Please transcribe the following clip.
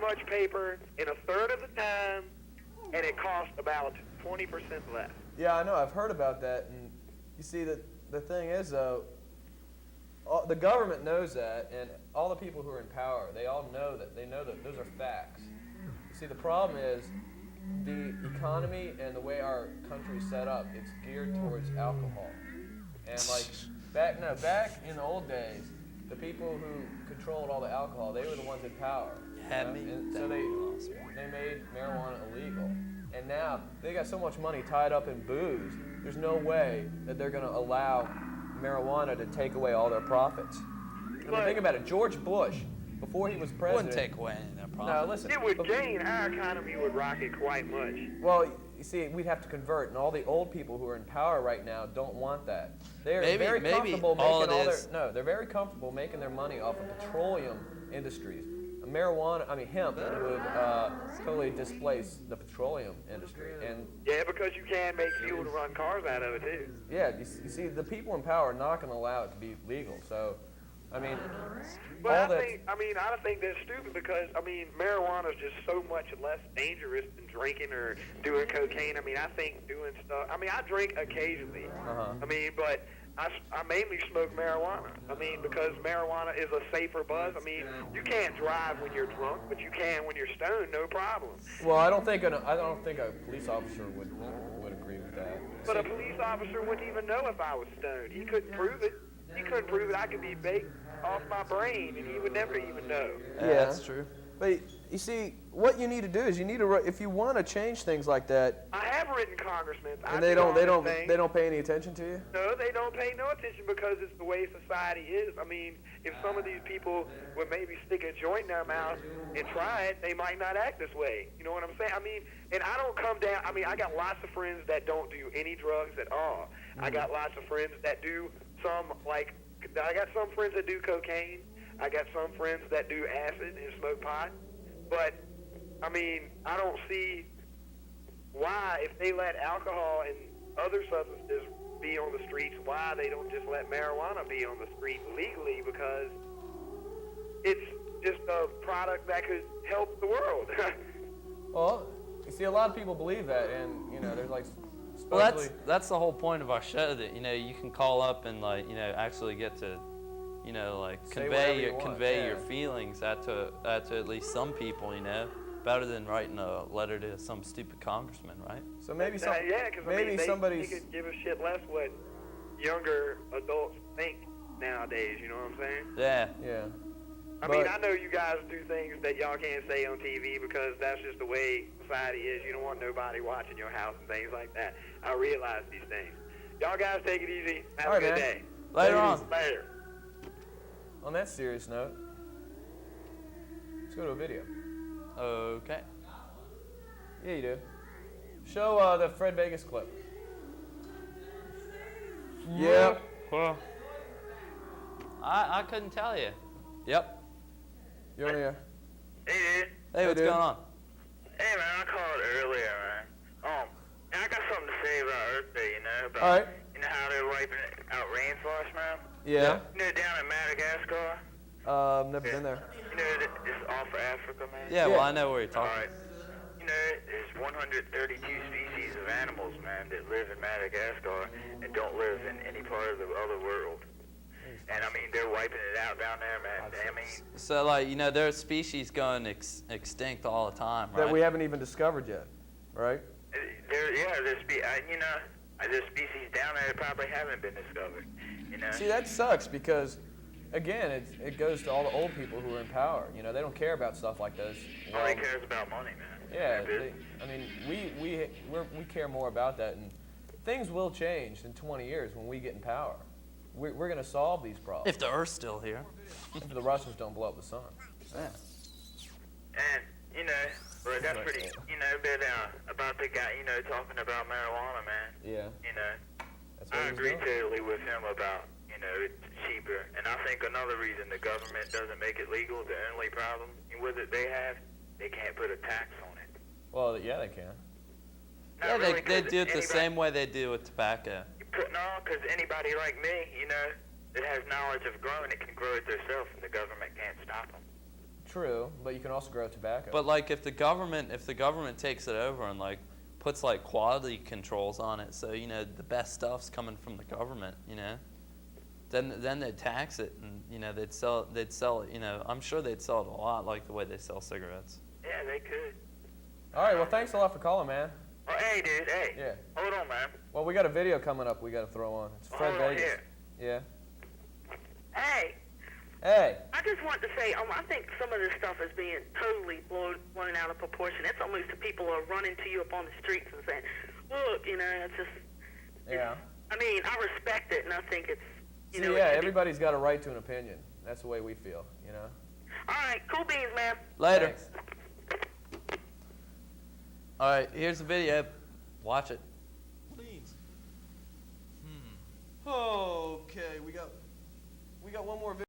much paper in a third of the time, and it costs about 20% less. Yeah, I know. I've heard about that, and you see, the thing is, though, the government knows that, and all the people who are in power, they all know that. They know that those are facts. You see, the problem is the economy and the way our country's set up. It's geared towards alcohol, and like back in the old days, the people who controlled all the alcohol, they were the ones in power. And so they made marijuana illegal. And now they got so much money tied up in booze, there's no way that they're going to allow marijuana to take away all their profits. I mean, think about it. George Bush, before he was president... Wouldn't take away any of their profits. No, listen. It would gain. Our economy would rocket quite much. Well, you see, we'd have to convert, and all the old people who are in power right now don't want that. They're very comfortable they're very comfortable making their money off of petroleum industries. Hemp would totally displace the petroleum industry. And yeah, because you can make fuel to run cars out of it too. Yeah, you see, the people in power are not going to allow it to be legal. So, I mean, I think that's stupid because marijuana is just so much less dangerous than drinking or doing cocaine. I think doing stuff. I drink occasionally. But I mainly smoke marijuana. Because marijuana is a safer buzz. You can't drive when you're drunk, but you can when you're stoned, no problem. Well, I don't think a police officer would agree with that. But a police officer wouldn't even know if I was stoned. He couldn't prove it. I could be baked off my brain, and he would never even know. Yeah, that's true. But you see, what you need to do is if you want to change things like that. I have written congressmen. And they don't pay any attention to you? No, they don't pay no attention because it's the way society is. If some of these people would maybe stick a joint in their mouth and try it, they might not act this way. You know what I'm saying? And I don't come down. I got lots of friends that don't do any drugs at all. I got lots of friends that do some, I got some friends that do cocaine. I got some friends that do acid and smoke pot. But, I don't see why, if they let alcohol and other substances be on the streets, why they don't just let marijuana be on the street legally, because it's just a product that could help the world. Well, you see, a lot of people believe that, and, there's Well, that's the whole point of our show, that you can call up and actually get to convey your feelings to at least some people, better than writing a letter to some stupid congressman, right? So maybe somebody could give a shit less what younger adults think nowadays. You know what I'm saying? Yeah. I know you guys do things that y'all can't say on TV because that's just the way society is. You don't want nobody watching your house and things like that. I realize these things. Y'all guys take it easy. Have a good day. Later on. Later. On that serious note, let's go to a video. Okay. Yeah, you do. Show the Fred Vegas clip. Yep. Well, I couldn't tell you. Yep. You're on here. Hey, dude. Hey, what's going on? Hey, man, I called earlier, man. I got something to say about Earth Day, about all right. How they're wiping out rainforest, man. Yeah. Down in Madagascar. Never been there. It's all for Africa, man. Yeah, well, I know where you're talking. All right. There's 132 species of animals, man, that live in Madagascar and don't live in any part of the other world. And they're wiping it out down there, man. So, there's species going extinct all the time, right? That we haven't even discovered yet, right? There's species down there that probably haven't been discovered. See, that sucks because, again, it goes to all the old people who are in power. They don't care about stuff like this. All they care is about money, man. Yeah, we care more about that, and things will change in 20 years when we get in power. We're going to solve these problems. If the Earth's still here. If the Russians don't blow up the sun. Yeah. And, but that's pretty, about the guy, talking about marijuana, man. Yeah. I agree totally with him about, it's cheaper. And I think another reason the government doesn't make it legal, the only problem with it they can't put a tax on it. Well, yeah, they can. Yeah, really, they do it the same way they do with tobacco. No, because anybody like me, that has knowledge of growing it can grow it themselves, and the government can't stop them. true, but you can also grow tobacco. But like if the government takes it over and like puts like quality controls on it, so you know the best stuff's coming from the government, you know, then they'd tax it, and you know they'd sell it, you know, I'm sure they'd sell it a lot like the way they sell cigarettes. Yeah, they could. All right, well, thanks a lot for calling, man. Oh, hey, dude, hey. Yeah. Hold on, man. Well, we got a video coming up we got to throw on. It's Fred Hold on Vegas. here. Yeah. Hey, Hey. I just want to say, I think some of this stuff is being totally blown out of proportion. It's almost the people are running to you up on the streets and saying, look, you know, it's just... Yeah. I mean, I respect it, and I think it's, you See, know... yeah, everybody's got a right to an opinion. That's the way we feel, you know? All right, cool beans, man. Later. Thanks. All right, here's the video. Watch it. Please. Okay, we got one more video.